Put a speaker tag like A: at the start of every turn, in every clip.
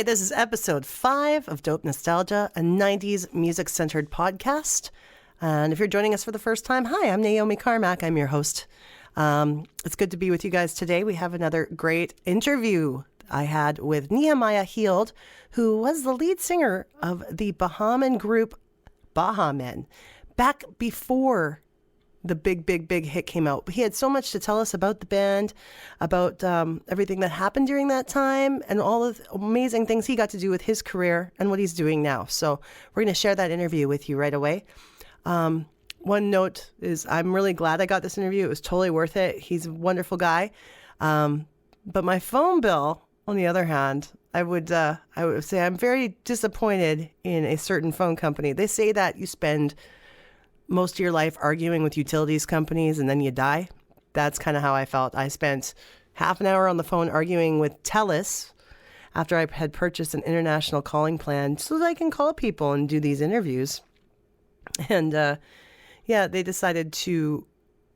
A: right, this is episode 5 of Dope Nostalgia, a 90s music-centered podcast. And if you're joining us for the first time, hi, I'm Naomi Carmack. I'm your host. It's good to be with you guys today. We have another great interview I had with Nehemiah Heald, who was the lead singer of the Bahaman group Baha Men, back before the big hit came out. He had so much to tell us about the band, about everything that happened during that time, and all of the amazing things he got to do with his career and what he's doing now. So we're going to share that interview with you right away. One note is I'm really glad I got this interview. It was totally worth it. He's a wonderful guy. But my phone bill, on the other hand, I would say I'm very disappointed in a certain phone company. They say that you spend most of your life arguing with utilities companies and then you die. That's kind of how I felt. I spent half an hour on the phone arguing with TELUS after I had purchased an international calling plan so that I can call people and do these interviews. And they decided to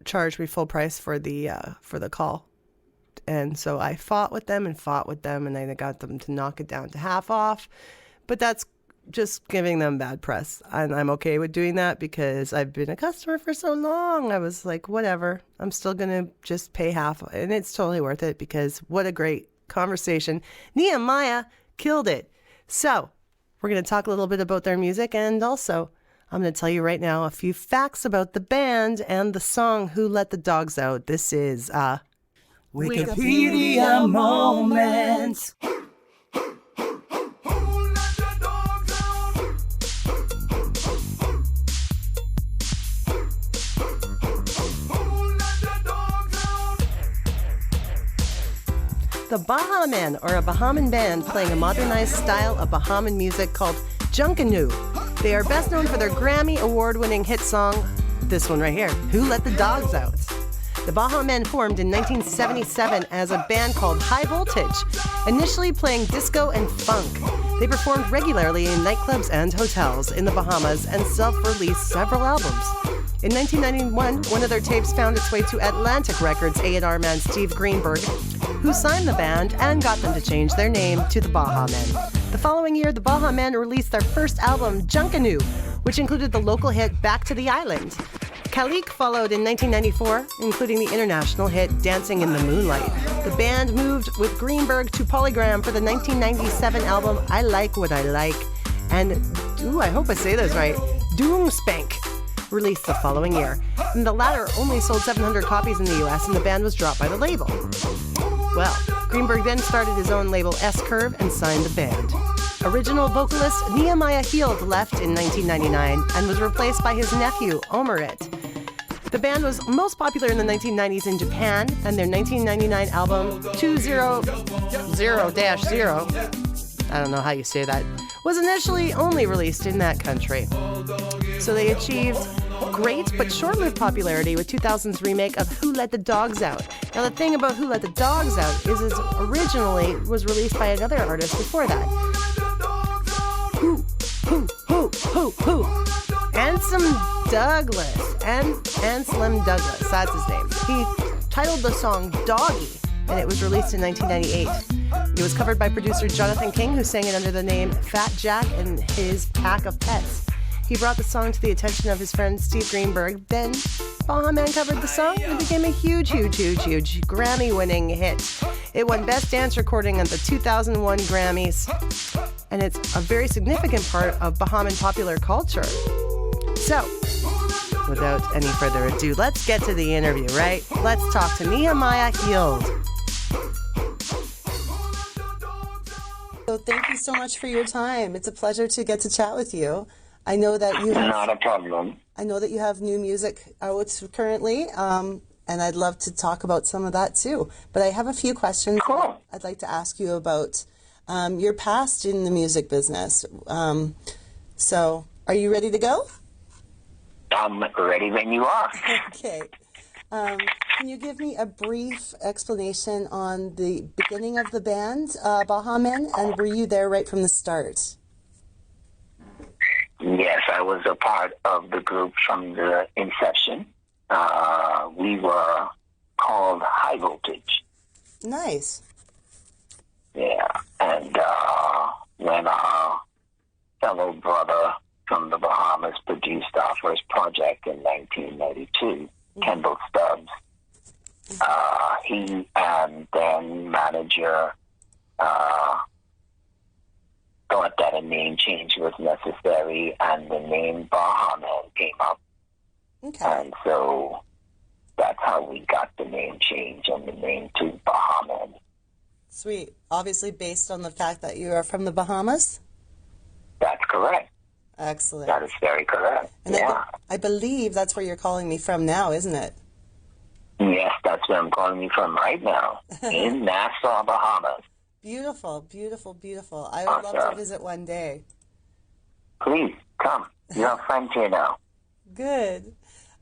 A: charge me full price for the call. And so I fought with them, and then I got them to knock it down to half off. But that's just giving them bad press. And I'm okay with doing that because I've been a customer for so long. I was like, whatever, I'm still going to just pay half. And it's totally worth it because what a great conversation. Nehemiah killed it. So we're going to talk a little bit about their music. And also, I'm going to tell you right now a few facts about the band and the song Who Let the Dogs Out. This is Wikipedia Moments. The Baha Men are a Bahaman band playing a modernized style of Bahaman music called Junkanoo. They are best known for their Grammy award-winning hit song, this one right here, Who Let the Dogs Out? The Baha Men formed in 1977 as a band called High Voltage, initially playing disco and funk. They performed regularly in nightclubs and hotels in the Bahamas and self-released several albums. In 1991, one of their tapes found its way to Atlantic Records A&R man Steve Greenberg, who signed the band and got them to change their name to the Baha Men. The following year, the Baha Men released their first album, Junkanoo, which included the local hit Back to the Island. Kalik followed in 1994, including the international hit Dancing in the Moonlight. The band moved with Greenberg to Polygram for the 1997 album I Like What I Like, and, I hope I say this right, Doomspank, released the following year. And the latter only sold 700 copies in the US, and the band was dropped by the label. Well, Greenberg then started his own label S-Curve and signed the band. Original vocalist Nehemiah Heald left in 1999 and was replaced by his nephew, Omerit. The band was most popular in the 1990s in Japan, and their 1999 album 200-0, I don't know how you say that, was initially only released in that country. So they achieved great but short-lived popularity with 2000's remake of Who Let the Dogs Out. Now the thing about Who Let the Dogs Out is originally was released by another artist before that. Who. Anselm Douglas. Anselm Douglas, that's his name. He titled the song Doggy, and it was released in 1998. It was covered by producer Jonathan King, who sang it under the name Fat Jack and His Pack of Pets. He brought the song to the attention of his friend Steve Greenberg. Then Baha Men covered the song and became a huge Grammy-winning hit. It won Best Dance Recording at the 2001 Grammys, and it's a very significant part of Bahaman popular culture. So, without any further ado, let's get to the interview, right? Let's talk to Nehemiah Heald. So thank you so much for your time. It's a pleasure to get to chat with you. I know that you have,
B: not a problem.
A: I know that you have new music out currently, and I'd love to talk about some of that too. But I have a few questions I'd like to ask you about your past in the music business. So, are you ready to go?
B: I'm ready when you are.
A: Okay. Can you give me a brief explanation on the beginning of the band, Baha Men, and were you there right from the start?
B: Yes, I was a part of the group from the inception. We were called High Voltage.
A: Nice.
B: Yeah, and when our fellow brother from the Bahamas produced our first project in 1992, Kendall Stubbs. He and then manager thought that a name change was necessary, and the name Baha Men came up.
A: Okay.
B: And so that's how we got the name change and the name to Baha Men.
A: Sweet. Obviously based on the fact that you are from the Bahamas?
B: That's correct.
A: Excellent.
B: That is very correct.
A: And I believe that's where you're calling me from now, isn't it?
B: Yes, that's where I'm calling you from right now, in Nassau, Bahamas.
A: Beautiful, beautiful, beautiful. I would love to visit one day.
B: Please, come. You're a friend here now.
A: Good.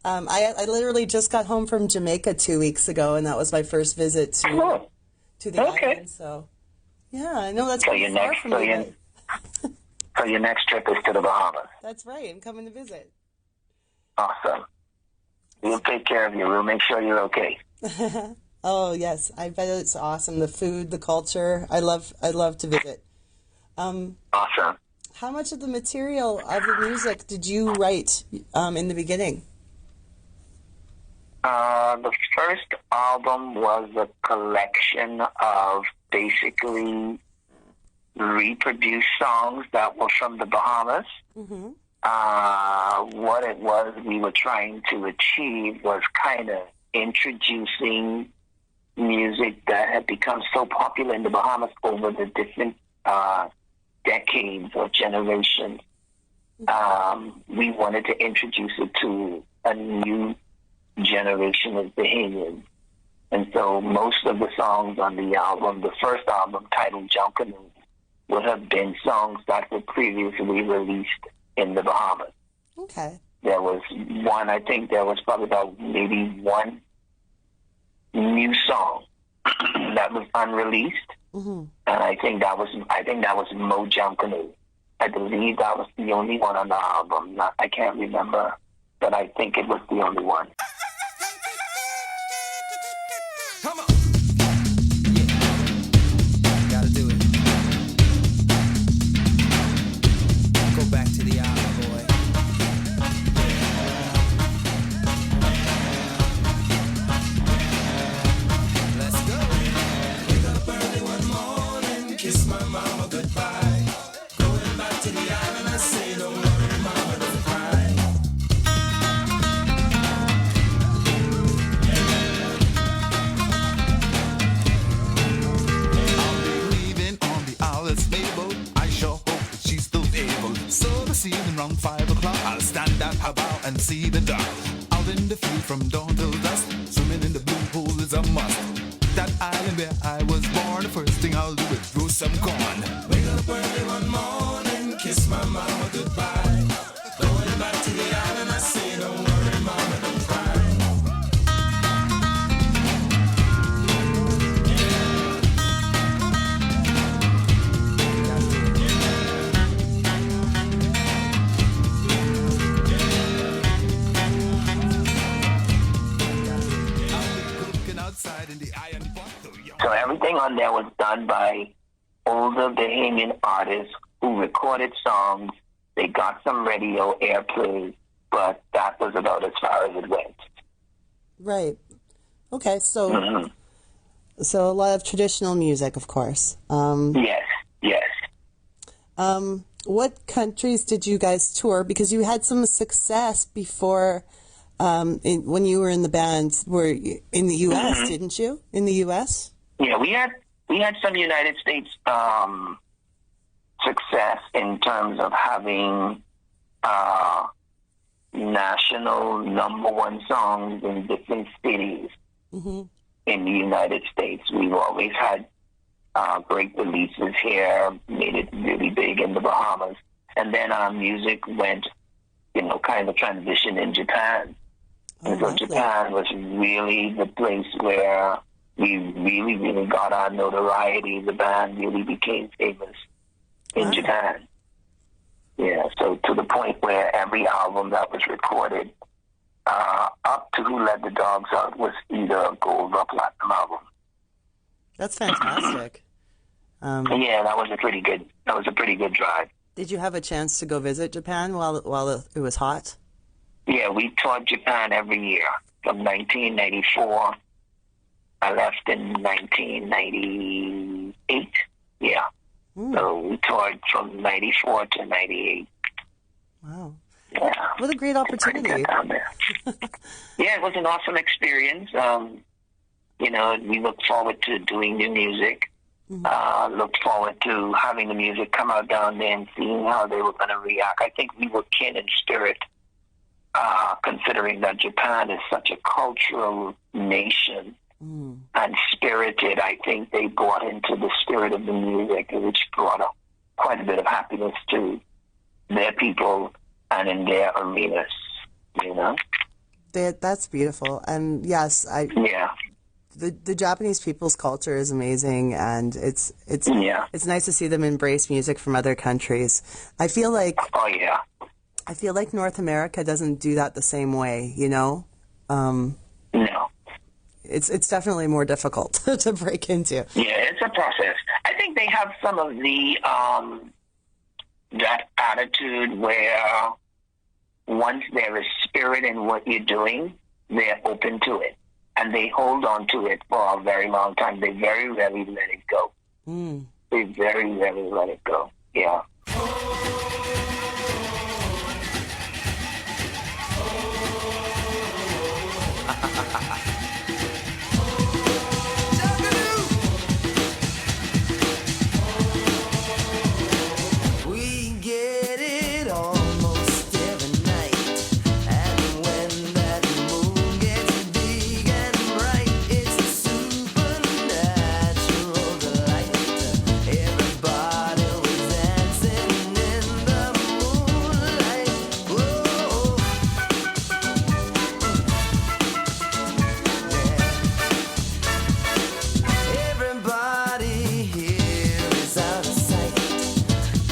A: I literally just got home from Jamaica 2 weeks ago, and that was my first visit to the island. So, yeah, I know that's pretty far from you.
B: So your next trip is to the Bahamas.
A: That's right. I'm coming to visit.
B: Awesome. We'll take care of you. We'll make sure you're okay.
A: Oh, yes. I bet it's awesome. The food, the culture. I love to visit.
B: Awesome.
A: How much of the material of the music did you write in the beginning?
B: The first album was a collection of basically reproduced songs that were from the Bahamas. Mm-hmm. What it was we were trying to achieve was kind of introducing music that had become so popular in the Bahamas over the different decades or generations. We wanted to introduce it to a new generation of Bahamians. And so most of the songs on the album, the first album titled Junkanoo, would have been songs that were previously released in the Bahamas.
A: Okay.
B: There was one, I think there was probably about maybe one new song that was unreleased. Mm-hmm. And I think that was Mo Junkanoo. I believe that was the only one on the album. I can't remember, but I think it was the only one.
C: Come on. Yeah. Gotta do it. Go back to the island, boy. Let's go. Wake up early one morning, kiss my mama goodbye. Going back to the island, I say, don't worry, mama, don't cry. I sure hope that she's still able. So this evening round 5 o'clock, I'll stand at her bow and see the dock. Out in the field from dawn till dusk, swimming in the blue pool is a must. That island where I was born, the first thing I'll do is roast some corn. Wake up early one morning, kiss my mama goodbye. Going back to the island, I say, don't worry, mama, don't cry.
B: So everything on there was done by older Bahamian artists who recorded songs. They got some radio airplay, but that was about as far as it went.
A: Right. Okay, so so a lot of traditional music, of course.
B: Yes.
A: What countries did you guys tour? Because you had some success before when you were in the band. Were in the U.S., didn't you? In the U.S.?
B: Yeah, we had some United States success in terms of having national #1 songs in different cities in the United States. We've always had great releases here, made it really big in the Bahamas. And then our music went, kind of transition in Japan. And so Japan was really the place where we really, really got our notoriety. The band really became famous in Japan. Yeah, so to the point where every album that was recorded up to Who Let the Dogs Out was either a gold or platinum album.
A: That's fantastic.
B: Yeah, that was a pretty good drive.
A: Did you have a chance to go visit Japan while it was hot?
B: Yeah, we toured Japan every year from 1994. I left in 1998. Yeah. So we toured from 94 to 98.
A: Wow.
B: Yeah.
A: What a great opportunity.
B: Down there. Yeah, it was an awesome experience. You know, we looked forward to doing new music. Looked forward to having the music come out down there and seeing how they were going to react. I think we were kin in spirit, considering that Japan is such a cultural nation and spirited. I think they brought into the spirit of the music, which brought quite a bit of happiness to their people and in their arenas, you know?
A: That's beautiful. And yes, the Japanese people's culture is amazing, and it's nice to see them embrace music from other countries. I feel like North America doesn't do that the same way, you know?
B: No.
A: It's definitely more difficult to break into.
B: Yeah, it's a process. I think they have some of the that attitude where once there is spirit in what you're doing, they're open to it. And they hold on to it for a very long time. They very rarely let it go. They very rarely let it go. Yeah.
D: We get it almost every night, and when that moon gets big and bright, it's a supernatural delight. Everybody was dancing in the moonlight. Whoa. Yeah. Everybody here is out of sight.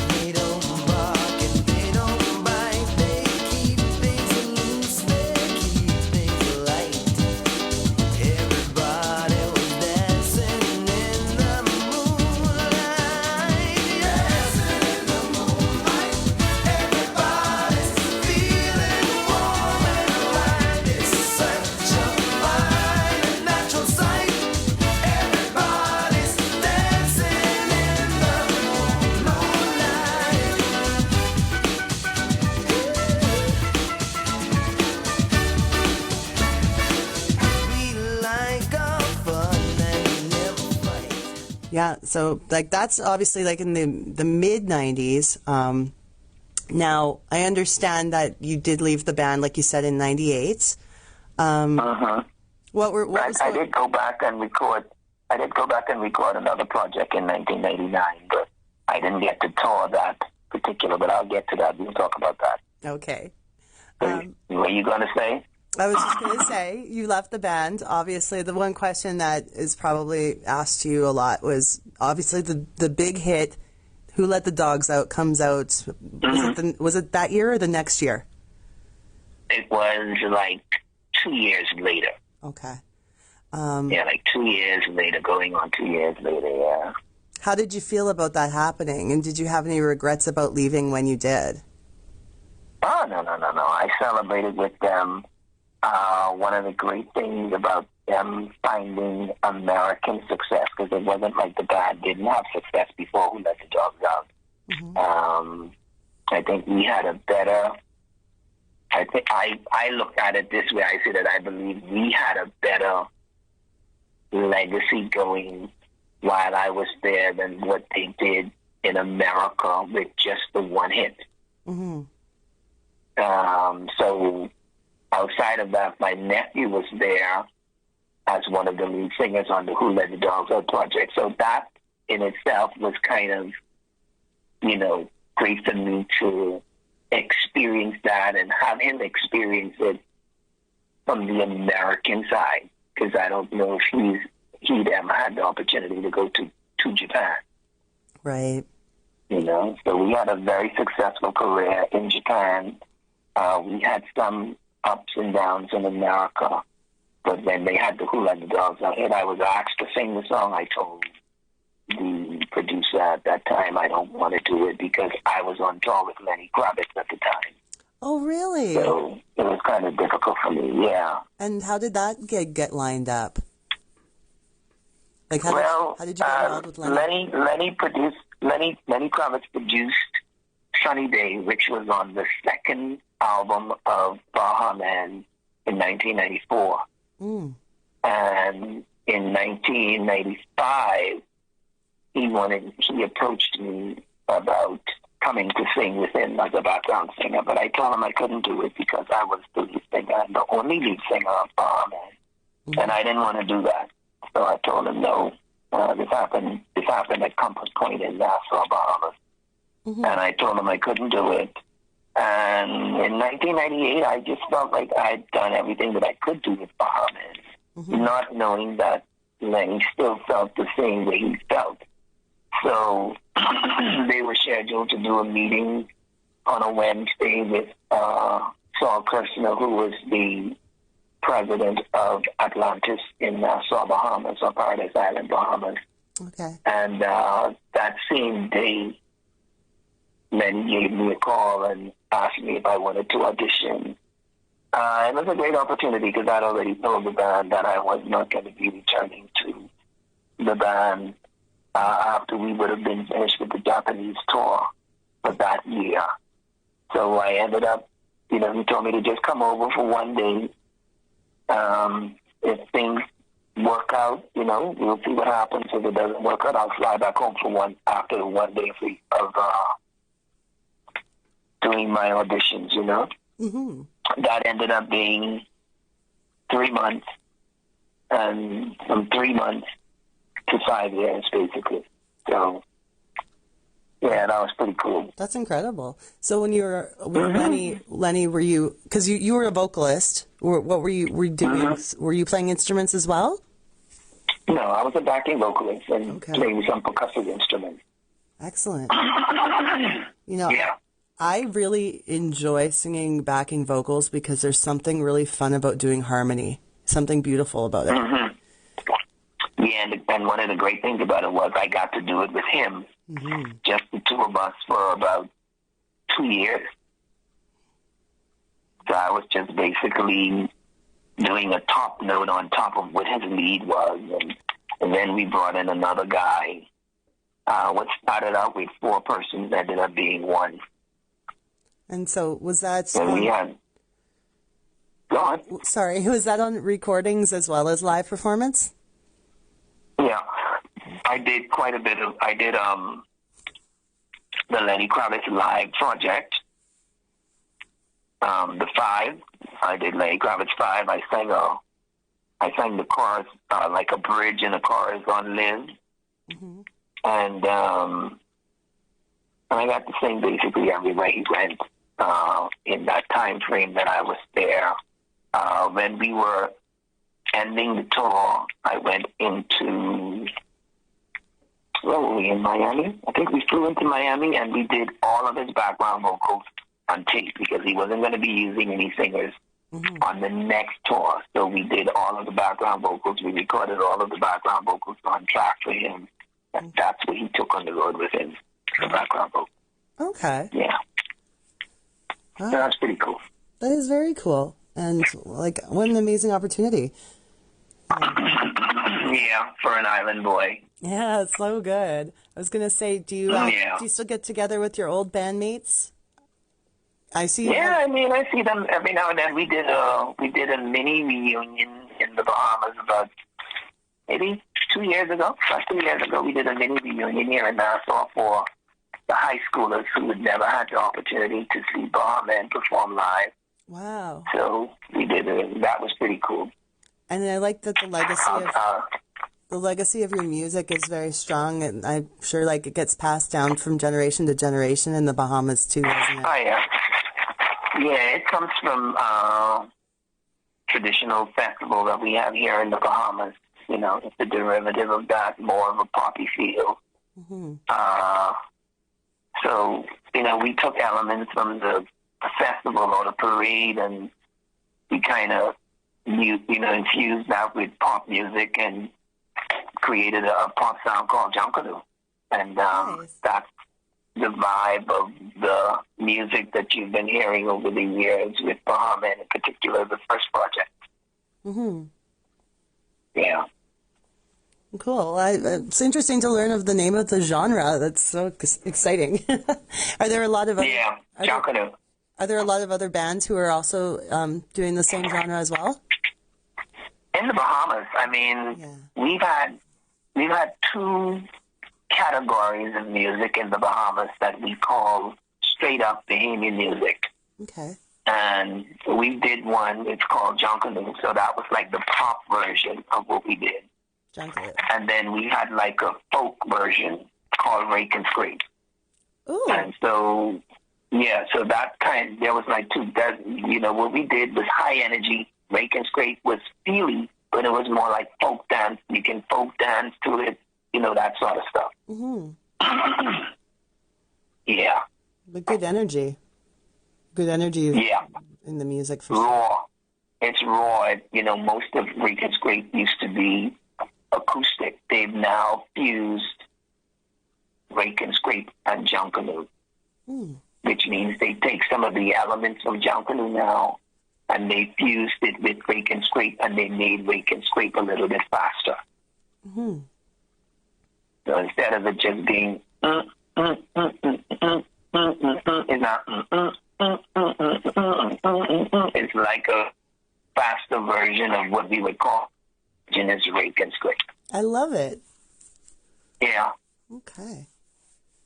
D: They don't bark and they don't bite. They keep things loose, they keep things light. Everybody was dancing in the moonlight. Dancing in the moonlight. Everybody's feeling warm and alive. It's such a fine and natural sight. Everybody's dancing in the moonlight. We like our fun and never fight.
A: Yeah, so like that's obviously like in the mid 90s. Now I understand that you did leave the band, like you said, in 98. What was
B: I did go back and record. I did go back and record another project in 1999, but I didn't get to tour that particular. But I'll get to that. We'll talk about that.
A: okay?
B: What are you going to say?
A: I was just going to say, you left the band. Obviously, the one question that is probably asked to you a lot was obviously the big hit, "Who Let the Dogs Out" comes out. Was it that year or the next year?
B: It was like 2 years later.
A: Okay.
B: Yeah, like 2 years later, going on 2 years later, yeah.
A: How did you feel about that happening? And did you have any regrets about leaving when you did?
B: Oh, no. I celebrated with them. One of the great things about them finding American success, because it wasn't like the band didn't have success before Who Let the Dogs Out. I think we had a better... I look at it this way. I say that I believe we had a better legacy going while I was there than what they did in America with just the one hit. So outside of that, my nephew was there as one of the lead singers on the Who Let the Dogs Out project. So that in itself was kind of, you know, great for me to experience that and have him experience it from the American side, because I don't know if he'd ever had the opportunity to go to Japan.
A: Right.
B: You know, so we had a very successful career in Japan. We had some ups and downs in America, but when they had the Who Let the Dogs Out hit, I was asked to sing the song. I told the producer at that time. I don't want to do it because I was on tour with Lenny Kravitz at the time.
A: Oh, really?
B: So it was kind of difficult for me, yeah.
A: And how did that get lined up? Like, how did you get involved with Lenny?
B: Lenny Kravitz produced Sunny Day, which was on the second album of Baha Men in 1994.
A: Mm.
B: And in 1995, he approached me about coming to sing with him as a background singer, but I told him I couldn't do it because I was the lead singer and the only lead singer of Baha Men. Mm-hmm. And I didn't want to do that. So I told him, no, this happened at Compass Point in Nassau, Bahamas. Mm-hmm. And I told him I couldn't do it. And in 1998, I just felt like I'd done everything that I could do with Baha Men, mm-hmm. not knowing that Lenny still felt the same way he felt. So they were scheduled to do a meeting on a Wednesday with Saul Kirshner, who was the president of Atlantis in Nassau, Bahamas, or Paradise Island, Bahamas.
A: Okay.
B: And that same day, Lenny gave me a call and asked me if I wanted to audition. It was a great opportunity because I'd already told the band that I was not going to be returning to the band after we would have been finished with the Japanese tour for that year. So I ended up, he told me to just come over for one day. If things work out, we'll see what happens. If it doesn't work out, I'll fly back home for after the 1 day of doing my auditions, Mm-hmm. That ended up being 3 months, and from 3 months to 5 years, basically. So, yeah, that was pretty cool.
A: That's incredible. So when you were with Lenny, were you, because you were a vocalist, what were you doing? Mm-hmm. Were you playing instruments as well?
B: No, I was a backing vocalist and playing some percussive instruments.
A: Excellent.
B: Yeah.
A: I really enjoy singing backing vocals because there's something really fun about doing harmony, something beautiful about it.
B: Mm-hmm. Yeah, and one of the great things about it was I got to do it with him, mm-hmm. just the two of us for about 2 years. So I was just basically doing a top note on top of what his lead was, and then we brought in another guy. What started out with 4 persons ended up being 1.
A: And so was that...
B: Go on.
A: Sorry, was that on recordings as well as live performance?
B: Yeah, I did quite a bit of... I did the Lenny Kravitz live project, the 5. I did Lenny Kravitz 5. I sang the chorus, like a bridge and a chorus on Live. Mm-hmm. And I got to sing basically everywhere he went in that time frame that I was there. When we were ending the tour, I went into, where were we, in Miami? I think we flew into Miami and we did all of his background vocals on tape because he wasn't going to be using any singers mm-hmm. on the next tour. So we did all of the background vocals. We recorded all of the background vocals on track for him. And that's what he took on the road with him, the background vocal.
A: Okay.
B: Yeah. So that's pretty cool.
A: That is very cool. And, what an amazing opportunity.
B: Yeah, for an island boy.
A: Yeah, it's so good. I was going to say, do you still get together with your old bandmates? I see.
B: Yeah, I see them every now and then. We did a mini reunion in the Bahamas about maybe 2 years ago. About 2 years ago, we did a mini reunion here in Nassau for the high schoolers who had never had the opportunity to see Baha Men perform live.
A: Wow.
B: So we did it. That was pretty cool.
A: And I like that the legacy of your music is very strong, and I'm sure it gets passed down from generation to generation in the Bahamas too, doesn't it?
B: Oh yeah. Yeah, it comes from traditional festival that we have here in the Bahamas. It's a derivative of that, more of a poppy feel. Mm-hmm. So, we took elements from the festival or the parade, and we kind of, infused that with pop music and created a pop sound called Junkadoo. And
A: Nice.
B: that's the vibe of the music that you've been hearing over the years with Baha Men, in particular, the first project.
A: Mm-hmm.
B: Yeah.
A: Cool. It's interesting to learn of the name of the genre. That's so exciting. Are there a lot of
B: Yeah, Jonkanu.
A: Are there a lot of other bands who are also doing the same genre as well?
B: In the Bahamas, I mean, we've had two categories of music in the Bahamas that we call straight up Bahamian music.
A: Okay.
B: And we did one, it's called Jonkanu, so that was like the pop version of what we did.
A: Jungle.
B: And then we had like a folk version called Rake and Scrape.
A: Ooh.
B: And so, yeah, so that there was like two, what we did was high energy. Rake and Scrape was feely, but it was more like folk dance. You can folk dance to it, that sort of stuff.
A: Mm-hmm.
B: Yeah.
A: But good energy. Good energy
B: Yeah.
A: in the music for sure.
B: Raw. It's raw. Most of Rake and Scrape used to be acoustic. They've now fused Rake and Scrape and Jonkanu, which means they take some of the elements from Jonkanu now and they fused it with Rake and Scrape and they made Rake and Scrape a little bit faster.
A: Mm-hmm.
B: So instead of it just being it's like a faster version of what we would call is Rake and Scrape.
A: I love it.
B: Yeah.
A: Okay.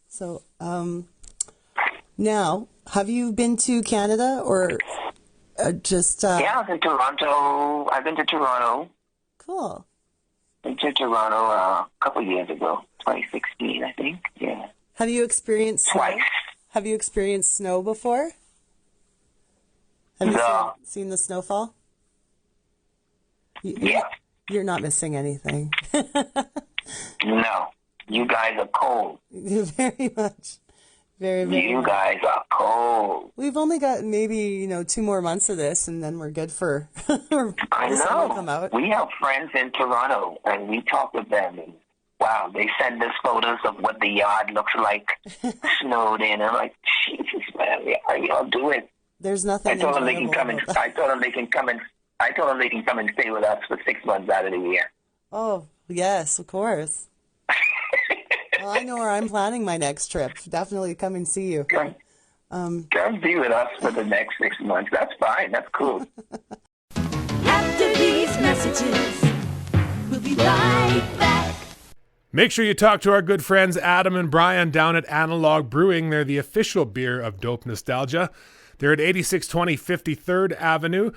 A: So, now, have you been to Canada or just...
B: Yeah, I was in Toronto. I've been to Toronto.
A: Cool.
B: Been to Toronto a couple years ago, 2016, I think. Yeah.
A: Have you experienced snow?
B: Twice.
A: Have you experienced snow before? Have you
B: No.
A: seen the snowfall?
B: Yeah.
A: You're not missing anything.
B: No. You guys are cold.
A: Very much. Very, very
B: You
A: much.
B: guys are cold.
A: We've only got maybe, 2 more months of this, and then we're good for
B: I
A: the sun will come
B: know.
A: out.
B: We have friends in Toronto, and we talk with them, and wow, they send us photos of what the yard looks like, snowed in. I'm like, Jesus, man, how y'all do it?
A: There's nothing
B: I told them they can
A: enjoyable
B: come and.
A: about that.
B: I told them they can come and. I told them they can come and stay with us for 6 months out of the year.
A: Oh, yes, of course. Well, I know where I'm planning my next trip. Definitely come and see you.
B: Come be with us for the next 6 months. That's fine. That's cool.
E: After these messages, we'll be right back.
F: Make sure you talk to our good friends Adam and Brian down at Analog Brewing. They're the official beer of Dope Nostalgia. They're at 8620 53rd Avenue.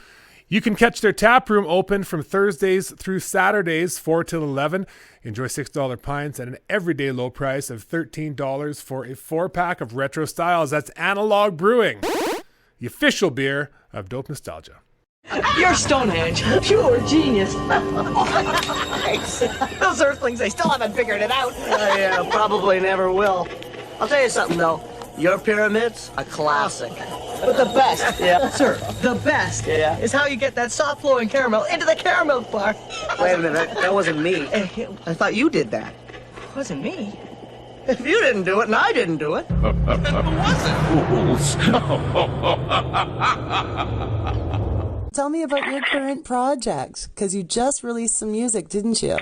F: You can catch their tap room open from Thursdays through Saturdays, 4 till 11. Enjoy $6 pints at an everyday low price of $13 for a 4-pack of retro styles. That's Analog Brewing, the official beer of Dope Nostalgia.
G: You're Stonehenge. Pure genius. Those Earthlings, they still haven't figured it out. Yeah, probably never will. I'll tell you something, though. Your pyramids, a classic. But the best, sir, the best is how you get that soft flowing caramel into the caramel bar. Wait a minute, that wasn't me. I thought you did that. It wasn't me. If you didn't do it and I didn't do it, then who was it?
A: Tell me about your current project, because you just released some music, didn't you?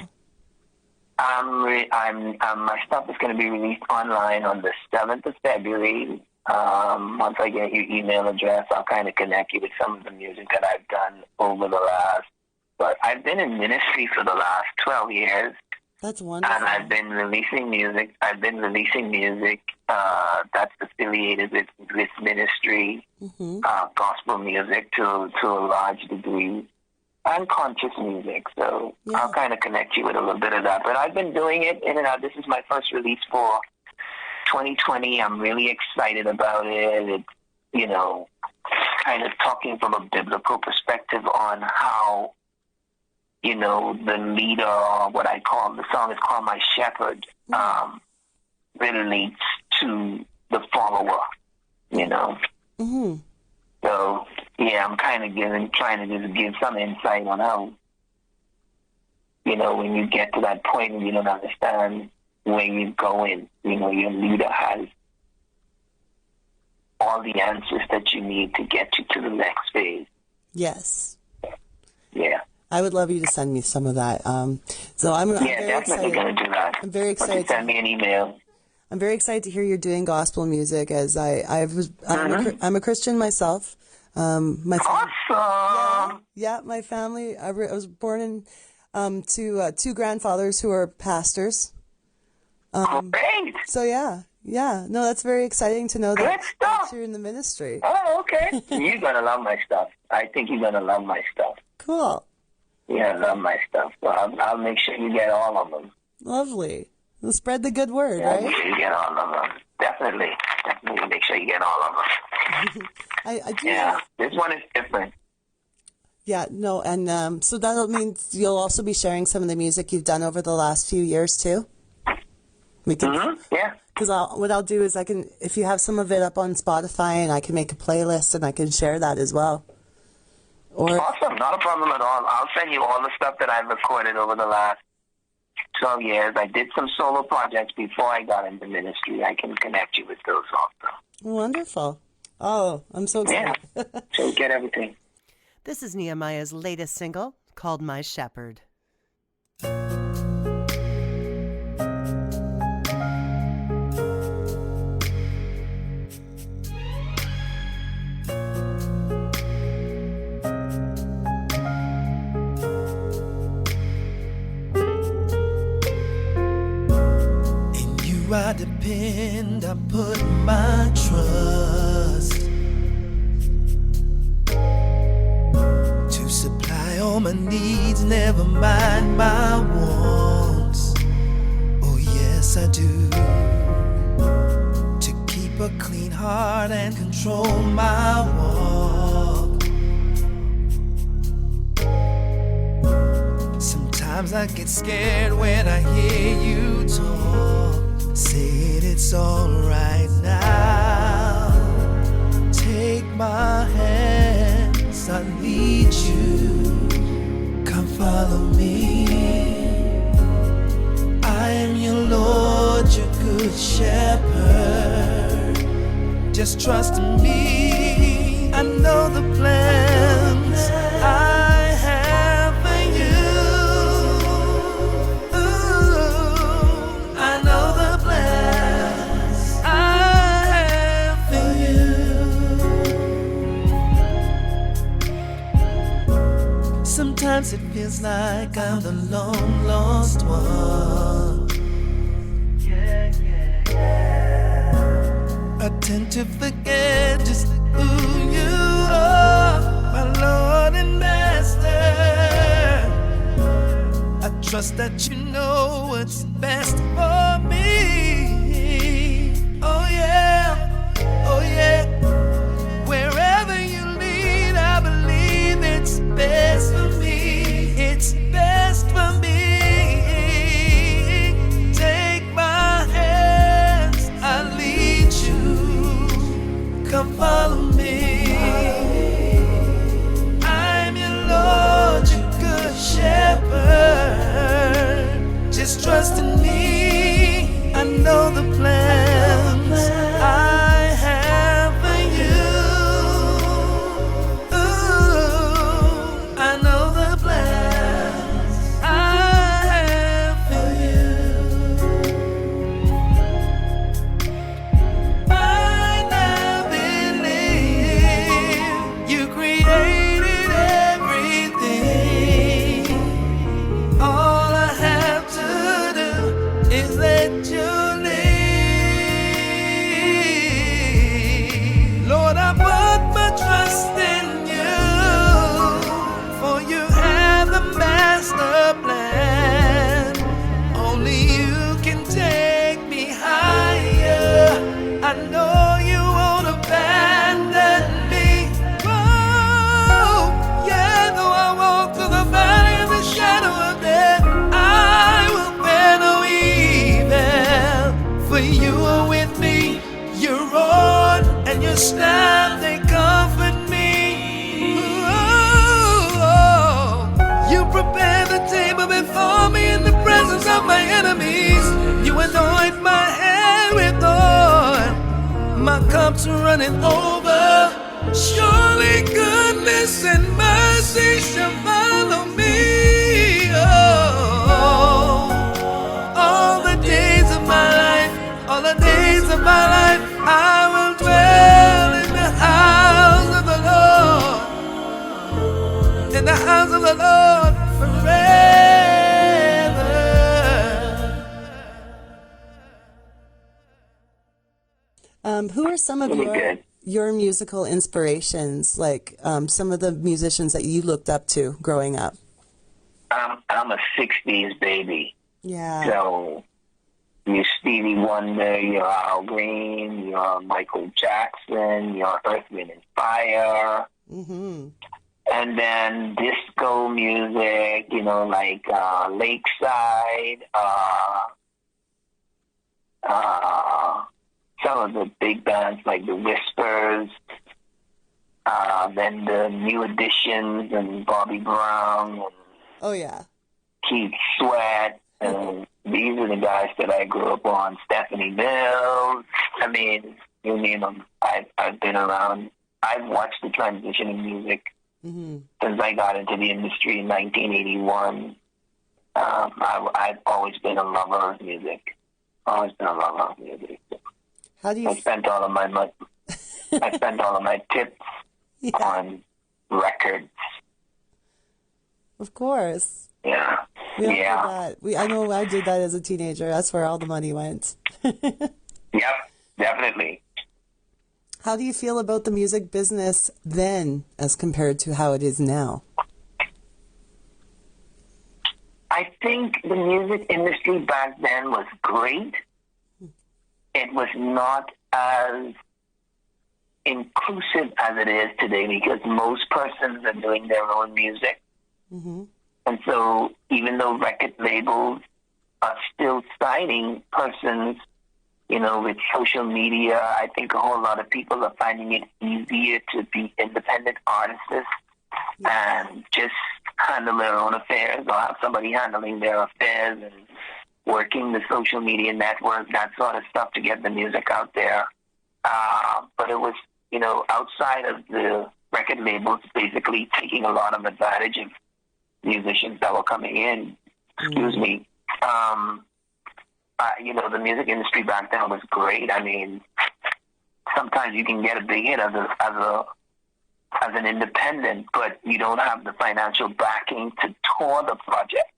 B: My stuff is going to be released online on the 7th of February. Once I get your email address, I'll kind of connect you with some of the music that I've done over the last. But I've been in ministry for the last 12 years.
A: That's wonderful.
B: And I've been releasing music. That's affiliated with ministry, gospel music to a large degree, and conscious music. So I'll kind of connect you with a little bit of that. But I've been doing it in and out. This is my first release for 2020. I'm really excited about it. It's, kind of talking from a biblical perspective on how, the leader, or what I call, the song is called My Shepherd, relates to the follower,
A: Mm-hmm.
B: So, yeah, I'm kind of trying to just give some insight on how, when you get to that point and you don't understand when you go in. You know, your leader has all the answers that you need to get you to the next phase.
A: Yes.
B: Yeah.
A: I would love you to send me some of that. So I'm very
B: definitely
A: excited.
B: going to do that.
A: I'm very excited.
B: But send me an email.
A: I'm very excited to hear you're doing gospel music, as I'm a Christian myself. My
B: Awesome.
A: Yeah, my family. I was born in to two grandfathers who are pastors.
B: Great.
A: So yeah. No, that's very exciting to know that,
B: Good stuff.
A: you're in the ministry.
B: Oh, okay. You're going to love my stuff. I think you're going to love my stuff.
A: Cool.
B: Yeah, I love my stuff. So I'll make sure you get all of them.
A: Lovely. We'll spread the good word,
B: Yeah, make
A: right?
B: sure you get all of them. Definitely make sure you get all of them.
A: I do.
B: Yeah, this one is different.
A: Yeah, no, and so that means you'll also be sharing some of the music you've done over the last few years too.
B: Yeah.
A: Because what I'll do is if you have some of it up on Spotify, and I can make a playlist and I can share that as well.
B: Awesome, not a problem at all. I'll send you all the stuff that I've recorded over the last 12 years. I did some solo projects before I got into ministry. I can connect you with those also.
A: Wonderful. Oh, I'm so excited.
B: Yeah, so you get everything.
A: This is Nehemiah's latest single called My Shepherd.
D: I depend, I put my trust to supply all my needs, never mind my wants. Oh yes, I do. To keep a clean heart and control my walk. Sometimes I get scared when I hear you talk. Say it's alright now. Take my hands, I lead you. Come follow me. I am your Lord, your good shepherd. Just trust in me. I know the plans I have for you. I know the plans I have for you. Sometimes it feels like I'm the long lost one. I tend to forget just who you are, my Lord and Master. I trust that you know what's best for me. Oh yeah, oh yeah. Wherever you lead, I believe it's best for me. It's best for me. Take my hands, I lead you. Come follow me. I'm your Lord, your good shepherd. Just trust in me. I know the plans I have for you. Ooh, I know the plans I have for you. I now believe you created everything. All I have to do is let you lead. Lord, I put my trust in you, for you have the master plan. Only you can take me higher. I know you won't abandon me. Oh, yeah, though I walk through the valley of the shadow of death, I will fear no evil. For you are with me, your rod and your staff, they comfort me. Oh, you prepare the table before me in the presence of my my enemies. You anoint my head with oil. My cup's running over. Surely goodness and mercy shall follow me. Oh, all the days of my life, all the days of my life, I will dwell in the house of the Lord, in the house of the Lord forever.
A: Who are some of
B: Really good.
A: your musical inspirations, like some of the musicians that you looked up to growing up?
B: I'm a 60s baby.
A: Yeah.
B: So you're Stevie Wonder, you're Al Green, you're Michael Jackson, you're Earth, Wind and Fire.
A: Mm-hmm.
B: And then disco music, you know, like Lakeside, some of the big bands like the Whispers, then the New Editions and Bobby Brown and
A: Oh, yeah.
B: Keith Sweat, and these are the guys that I grew up on. Stephanie Mills. I mean, you name them. I've been around. I've watched the transition in music since I got into the industry in 1981. I've always been a lover of music. Always been a lover of music.
A: How do you?
B: I spent all of my tips on records.
A: Of course.
B: Yeah.
A: We all did
B: Yeah.
A: that. I know I did that as a teenager. That's where all the money went.
B: Yep. Definitely.
A: How do you feel about the music business then as compared to how it is now?
B: I think the music industry back then was great. It was not as inclusive as it is today because most persons are doing their own music. And so even though record labels are still signing persons, you know, with social media, I think a whole lot of people are finding it easier to be independent artists and just handle their own affairs or have somebody handling their affairs and working the social media network, that sort of stuff to get the music out there. But it was, you know, outside of the record labels basically taking a lot of advantage of musicians that were coming in. Excuse me. You know, the music industry back then was great. I mean, sometimes you can get a big hit as an independent, but you don't have the financial backing to tour the project.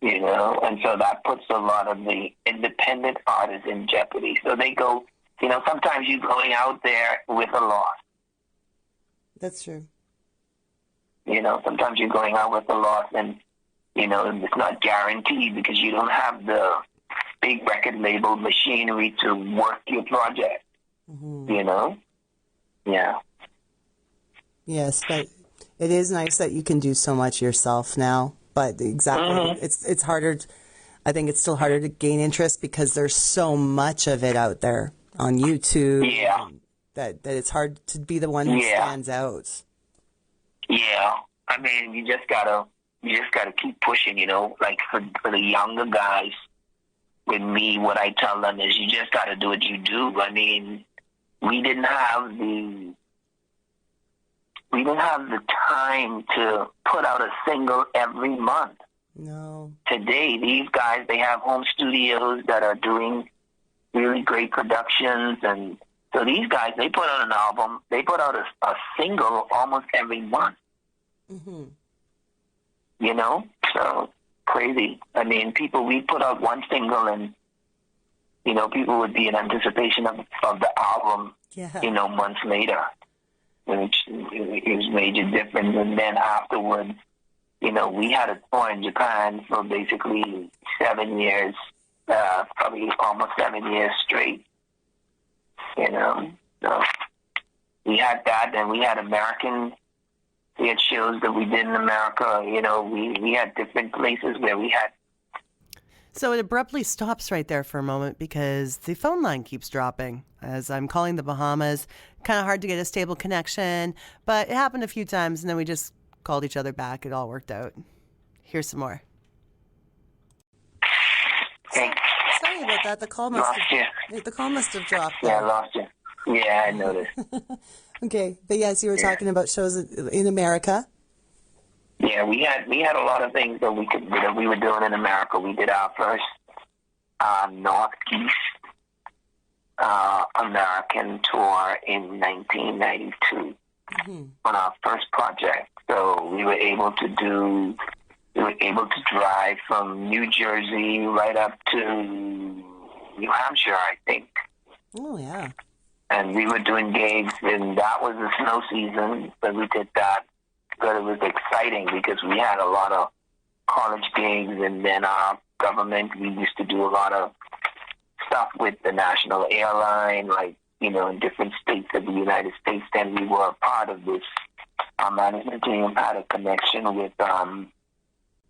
B: You know, and so that puts a lot of the independent artists in jeopardy. So they go, you know, sometimes you're going out there with a loss.
A: That's true.
B: You know, sometimes you're going out with a loss and, you know, it's not guaranteed because you don't have the big record label machinery to work your project. You know? Yeah.
A: Yes, but it is nice that you can do so much yourself now. But exactly, it's harder. I think it's still harder to gain interest because there's so much of it out there on YouTube.
B: Yeah.
A: That it's hard to be the one who stands out.
B: Yeah. I mean, you just gotta keep pushing, you know, like for the younger guys with me, what I tell them is you just gotta do what you do. I mean, we didn't have the time to put out a single every month.
A: No.
B: Today, these guys, they have home studios that are doing really great productions. And so these guys, they put out an album, they put out a single almost every month. You know? So, crazy. I mean, we put out one single and, you know, people would be in anticipation of the album, you know, months later. Which it was major difference. And then afterwards, you know, we had a tour in Japan for basically 7 years, probably almost 7 years straight. You know, so we had that, and we had shows that we did in America. You know, we had different places where we had.
A: So it abruptly stops right there for a moment because the phone line keeps dropping as I'm calling the Bahamas. Kind of hard to get a stable connection, but it happened a few times and then we just called each other back. It all worked out. Here's some more. that. The call must have dropped
B: Yeah, I
A: there.
B: lost you. Yeah, I noticed.
A: Okay, but yes, you were talking about shows in America.
B: Yeah, we had a lot of things that we were doing in America. We did our first Northeast American tour in 1992 on our first project. So we were able to drive from New Jersey right up to New Hampshire, I think.
A: Oh yeah.
B: And we were doing gigs, and that was the snow season, so we did that. But it was exciting because we had a lot of college gigs, and then our government, we used to do a lot of stuff with the national airline, like, in different states of the United States. Then we were a part of this. Our management team had a connection with,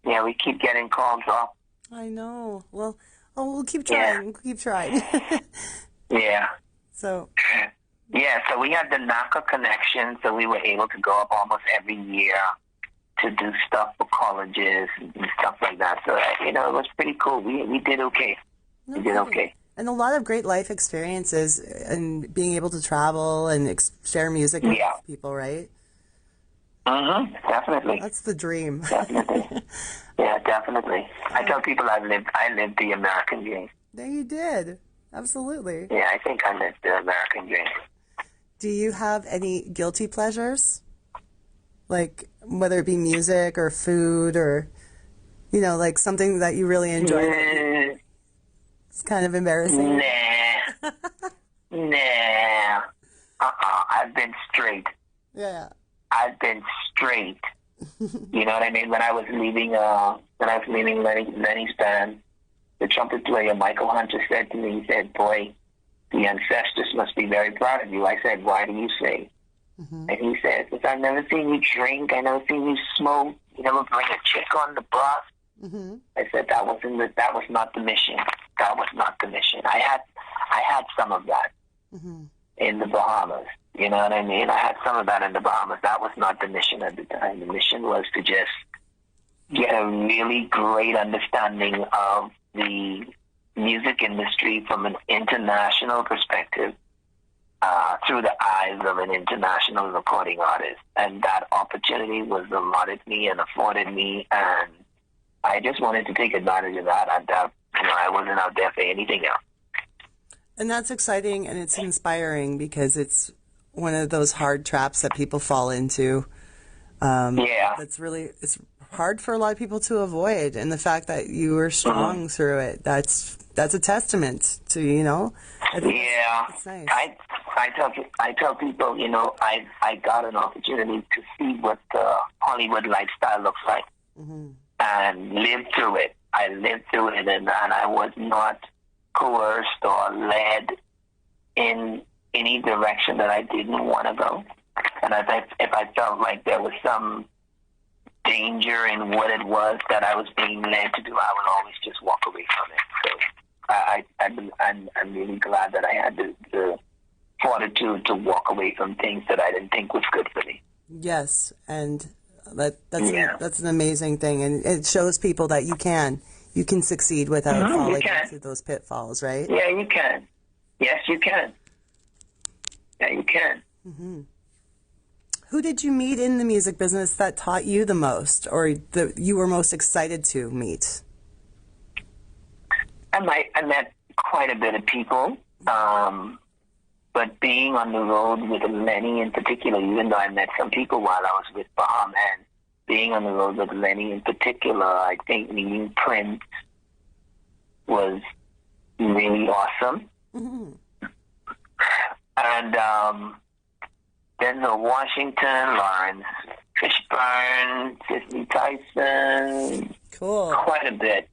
B: we keep getting calls off.
A: I know. Well, we'll keep trying.
B: Yeah.
A: We'll keep trying.
B: Yeah.
A: So.
B: Yeah, so we had the NACA connection, so we were able to go up almost every year to do stuff for colleges and stuff like that. So, it was pretty cool. We did okay. We did okay.
A: And a lot of great life experiences and being able to travel and share music with people, right?
B: Definitely.
A: That's the dream.
B: Definitely. Yeah, definitely. I tell people I lived the American dream.
A: There you did. Absolutely.
B: Yeah, I think I lived the American dream.
A: Do you have any guilty pleasures? Like, whether it be music or food or, like something that you really enjoy? It's kind of embarrassing.
B: Nah. I've been straight.
A: Yeah.
B: I've been straight. You know what I mean? When I was leaving Lenny's band, the trumpet player, Michael Hunter, said to me, he said, boy, the ancestors must be very proud of you. I said, why do you say? And he said, because I've never seen you drink. I've never seen you smoke. You never bring a chick on the bus. I said, that was not the mission. That was not the mission. I had some of that in the Bahamas. You know what I mean? I had some of that in the Bahamas. That was not the mission at the time. The mission was to just get a really great understanding of the music industry from an international perspective through the eyes of an international recording artist. And that opportunity was allotted me and afforded me, and I just wanted to take advantage of that. I wasn't out there for anything else.
A: And that's exciting, and it's inspiring because it's one of those hard traps that people fall into. It's hard for a lot of people to avoid, and the fact that you were strong through it, that's a testament to, I think it's nice.
B: I tell people, I got an opportunity to see what the Hollywood lifestyle looks like and lived through it. I lived through it, and I was not coerced or led in any direction that I didn't want to go. And if I felt like there was some danger in what it was that I was being led to do, I would always just walk away from it. So I'm really glad that I had the fortitude to walk away from things that I didn't think was good for me.
A: Yes, and that's an amazing thing, and it shows people that you can succeed without falling into those pitfalls, right?
B: Yeah, you can. Yes, you can. Yeah, you can.
A: Who did you meet in the music business that taught you the most, or that you were most excited to meet?
B: I met quite a bit of people, but being on the road with Lenny in particular, even though I met some people while I was with Baha Men, being on the road with Lenny in particular, I think meeting Prince was really awesome. And Denzel Washington, Lawrence Fishburne, Cicely Tyson,
A: cool,
B: quite a bit.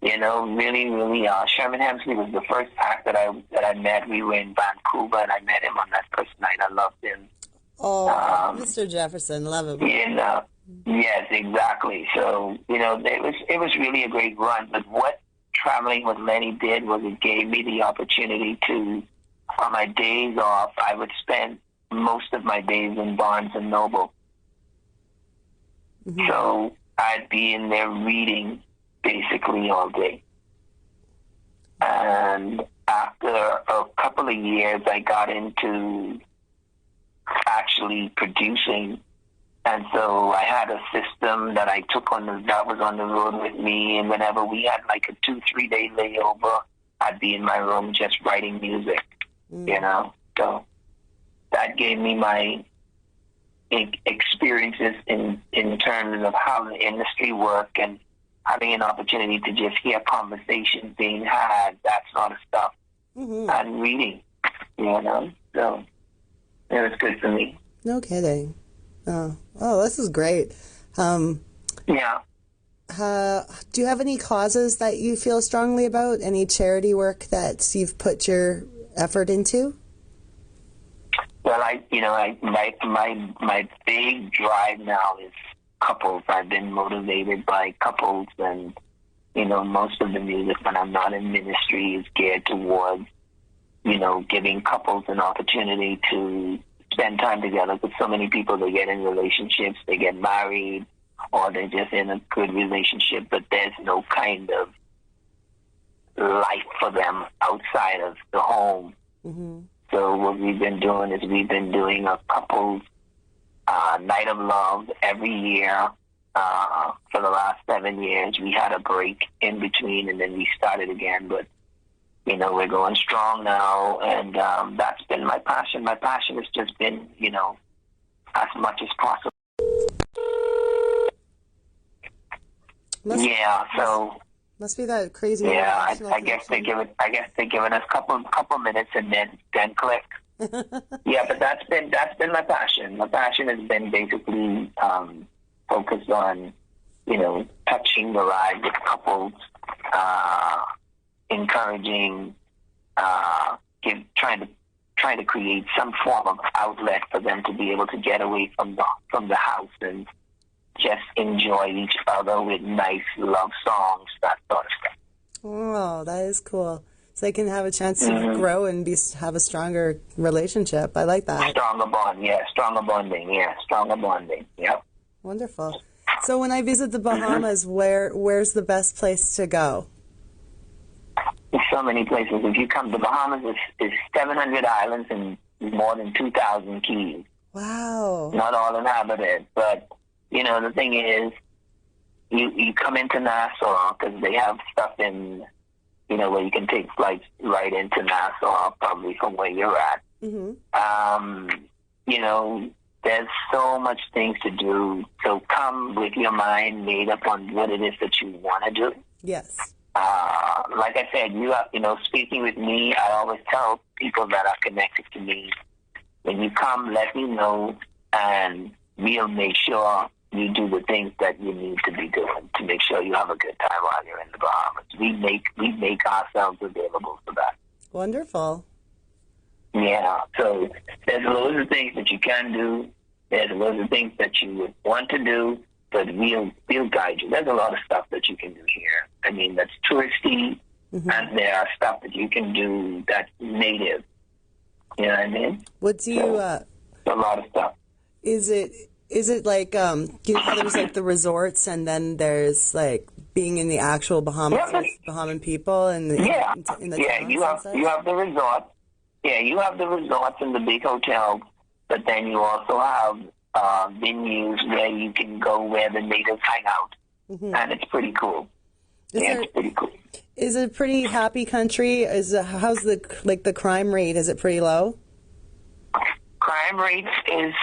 B: Really, really. Sherman Hemsley was the first act that I met. We were in Vancouver, and I met him on that first night. I loved him.
A: Oh, Mr. Jefferson, love him.
B: Yes, exactly. So it was really a great run. But what traveling with Lenny did was it gave me the opportunity to, on my days off, I would spend most of my days in Barnes and Noble. So I'd be in there reading basically all day. And after a couple of years, I got into actually producing. And so I had a system that I took that was on the road with me. And whenever we had like a 2-3 day layover, I'd be in my room just writing music, you know? So that gave me my experiences in terms of how the industry works and having an opportunity to just hear conversations being had, that sort of stuff, and reading, you know? So it was good for me.
A: No kidding. Oh, this is great.
B: Yeah.
A: Do you have any causes that you feel strongly about? Any charity work that you've put your effort into?
B: Well, my big drive now is couples. I've been motivated by couples, and you know, most of the music when I'm not in ministry is geared towards, you know, giving couples an opportunity to spend time together. Because so many people, they get in relationships, they get married, or they're just in a good relationship, but there's no kind of life for them outside of the home. So what we've been doing is we've been doing a couples night of love every year for the last 7 years. We had a break in between, and then we started again. But you know, we're going strong now, and that's been my passion. My passion has just been, you know, as much as possible.
A: Must be that crazy.
B: Yeah, I guess they're giving us couple minutes and then click. Yeah, but that's been my passion. My passion has been basically focused on, you know, touching the lives of couples, encouraging, trying to create some form of outlet for them to be able to get away from the house and just enjoy each other with nice love songs, that sort of stuff.
A: Oh, that is cool. So they can have a chance to grow and have a stronger relationship. I like that.
B: Stronger bonding. Yep.
A: Wonderful. So when I visit the Bahamas, where's the best place to go?
B: There's so many places. If you come to Bahamas, it's 700 islands and more than 2,000 keys.
A: Wow.
B: Not all inhabited, but you know, the thing is, you come into Nassau because they have stuff in, you know, where you can take flights right into Nassau, probably from where you're at. You know, there's so much things to do. So come with your mind made up on what it is that you want to do.
A: Yes.
B: Like I said, speaking with me, I always tell people that are connected to me, when you come, let me know, and we'll make sure you do the things that you need to be doing to make sure you have a good time while you're in the Bahamas. We make ourselves available for that.
A: Wonderful.
B: Yeah, so there's loads of things that you can do. There's loads of things that you would want to do, but we'll guide you. There's a lot of stuff that you can do here. I mean, that's touristy, and there are stuff that you can do that's native. You know what I mean?
A: What do you?
B: A lot of stuff.
A: Is it like you know how there's like the resorts and then there's like being in the actual Bahamas with Bahaman people and in the
B: you have the resorts. Yeah, you have the resorts and the big hotels, but then you also have venues where you can go where the natives hang out, and it's pretty cool. It's pretty cool.
A: Is it a pretty happy country? How's the crime rate? Is it pretty low?
B: Crime rate is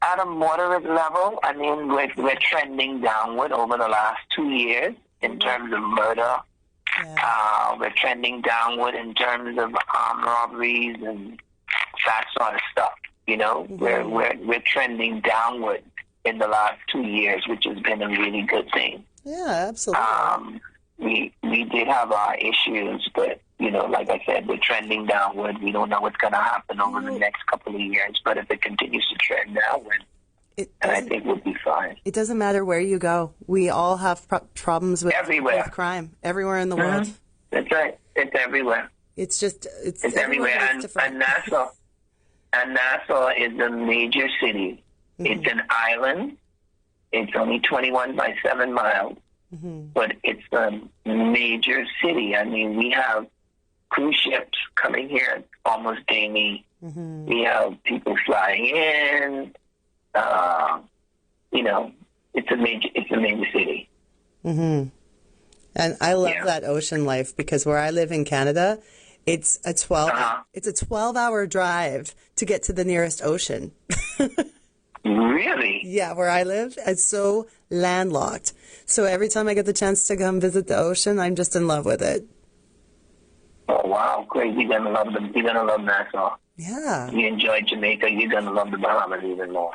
B: at a moderate level. I mean, we're trending downward over the last 2 years in terms of murder. Yeah. We're trending downward in terms of armed robberies and that sort of stuff. You know, we're trending downward in the last 2 years, which has been a really good thing.
A: Yeah, absolutely.
B: We did have our issues, but you know, like I said, we're trending downward. We don't know what's going to happen over the next couple of years, but if it continues to trend downward, I think we'll be fine.
A: It doesn't matter where you go. We all have problems with crime everywhere in the world.
B: That's right. It's everywhere.
A: It's
B: everywhere. And Nassau is a major city. It's an island. It's only 21 by 7 miles. but it's a major city. I mean, we have cruise ships coming here almost daily. We have people flying in. You know, it's a major city.
A: And I love that ocean life because where I live in Canada, it's a 12-hour drive to get to the nearest ocean.
B: Really?
A: Yeah, where I live, it's so landlocked. So every time I get the chance to come visit the ocean, I'm just in love with it.
B: Oh wow, great! You're gonna love them. You're gonna love Nassau.
A: Yeah.
B: You enjoy Jamaica. You're gonna love the Bahamas even more.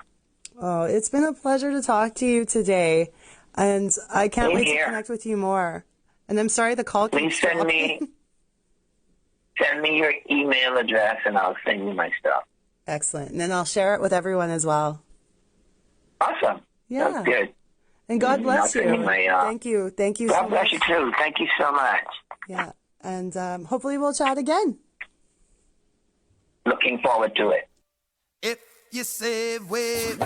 A: Oh, it's been a pleasure to talk to you today, and I can't
B: Same
A: wait
B: here.
A: to connect with you more. And I'm sorry the call
B: Please
A: keeps
B: send me your email address, and I'll send you my stuff.
A: Excellent. And then I'll share it with everyone as well.
B: Awesome.
A: Yeah.
B: That's good.
A: And God bless
B: I'll
A: you.
B: send you my,
A: Thank you. Thank you
B: God
A: so
B: bless
A: much.
B: you too. Thank you so much.
A: Yeah. And hopefully we'll chat again.
B: Looking forward to it.
D: If you say wave,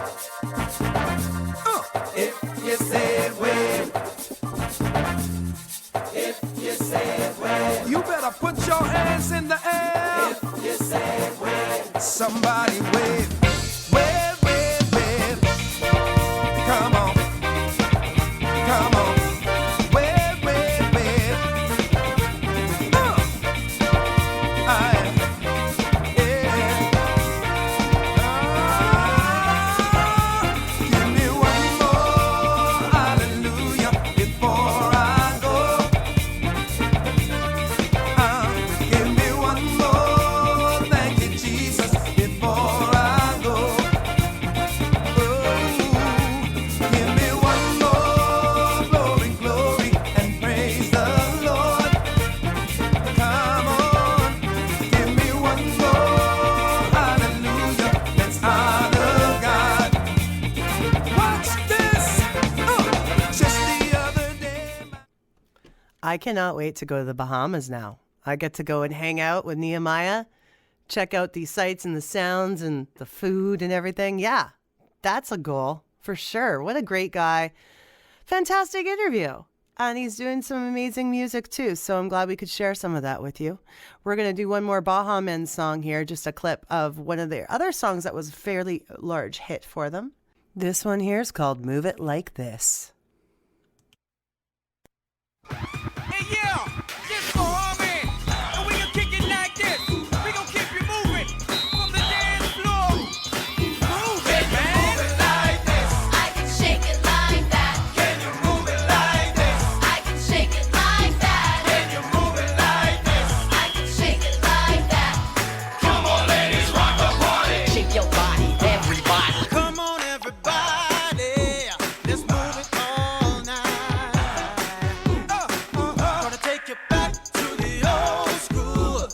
D: if you say wave, if you say wave, you better put your hands in the air. If you say wave, somebody wave, wave, wave, wave. Come on, come on, wave, wave, wave. Give me one more hallelujah before I go. Give me one more thank you, Jesus, before I go. Give me one more glory, glory, and praise the Lord. Come on, give me one more hallelujah. Let's honor God. Watch this. Just the other day.
A: I cannot wait to go to the Bahamas now. I get to go and hang out with Nehemiah, check out the sights and the sounds and the food and everything. Yeah, that's a goal for sure. What a great guy. Fantastic interview. And he's doing some amazing music too. So I'm glad we could share some of that with you. We're going to do one more Baha Men song here, just a clip of one of their other songs that was a fairly large hit for them. This one here is called Move It Like This.
H: Hey, yeah, this Baha Men, and we gon' kick it like this. We gon' keep you moving from the dance floor. Move it, man.
E: I can shake it like that.
H: Can you move it like this?
E: I can shake it like that.
H: Can you move it like this?
E: I can shake it like that.
H: Come on, ladies, rock the party.
G: Shake your body, everybody.
H: Come on, everybody, let's move it all night. Gonna take you back to the old school.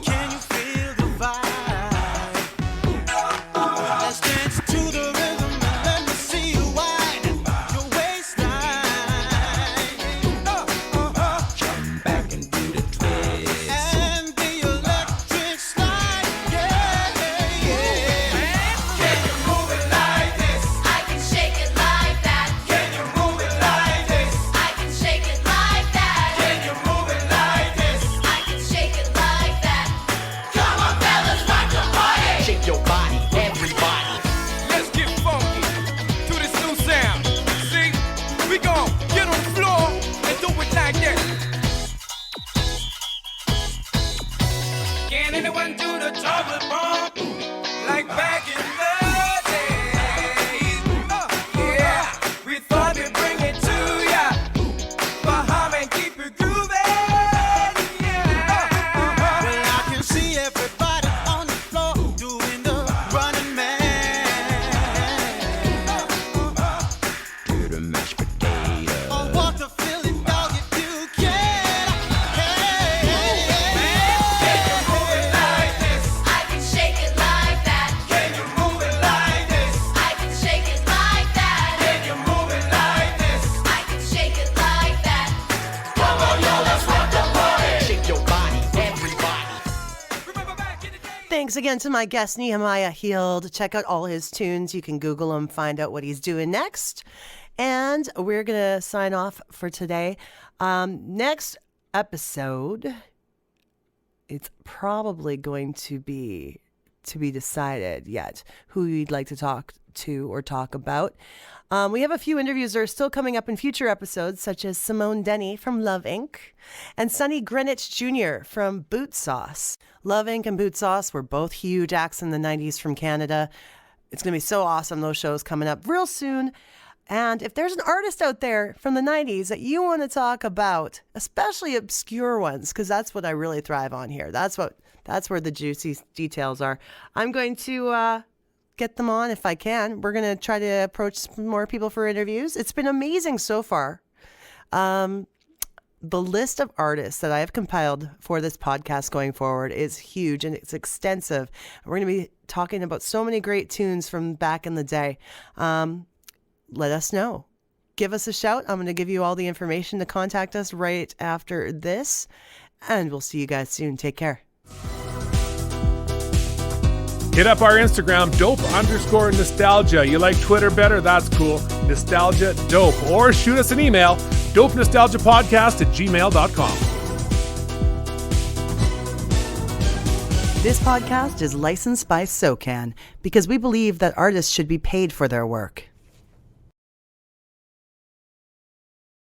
H: Can you feel the vibe? Let's dance to the rhythm and let me see you wind your waistline.
D: Jump back and do the twist.
H: And the electric slide, yeah. Can you move it like this?
E: I can shake it like that.
H: Can you move it like this?
E: I can shake it like that.
H: Can you move it like this?
E: I can shake it like that. Come on, fellas, rock the party.
G: Shake your body, everybody.
H: Let's get funky to this new sound. See, we gon' get on the floor and do it like that. Can anyone do the trouble bump like back in the days? Yeah, we thought we'd bring it to ya. Baha Men, keep it grooving. Yeah. Well, I can see everybody on the floor doing the running man.
D: Do the mashed potato.
H: Or walk the Philly dog if you can. Can you move it like this?
E: I can shake it like that.
H: Can you move it like this?
E: I can shake it like that.
H: Can you move it like this?
E: I can shake it like that.
H: Come on, y'all, let's rock the party.
G: Shake your body, everybody.
H: Remember back in the day?
A: Thanks again to my guest, Nehemiah Heald. Check out all his tunes. You can Google him, find out what he's doing next. And we're going to sign off for today. Next episode, it's probably going to be decided yet who you'd like to talk to or talk about. We have a few interviews that are still coming up in future episodes, such as Simone Denny from Love Inc. and Sonny Greenwich Jr. from Boot Sauce. Love Inc. and Boot Sauce were both huge acts in the 90s from Canada. It's going to be so awesome, those shows coming up real soon. And if there's an artist out there from the 90s that you want to talk about, especially obscure ones, because that's what I really thrive on here. That's where the juicy details are. I'm going to get them on if I can. We're going to try to approach some more people for interviews. It's been amazing so far. The list of artists that I have compiled for this podcast going forward is huge and it's extensive. We're going to be talking about so many great tunes from back in the day. Let us know. Give us a shout. I'm going to give you all the information to contact us right after this. And we'll see you guys soon. Take care.
F: Hit up our Instagram, dope_nostalgia. You like Twitter better? That's cool. Nostalgia Dope. Or shoot us an email, dopenostalgiapodcast@gmail.com.
A: This podcast is licensed by SOCAN because we believe that artists should be paid for their work.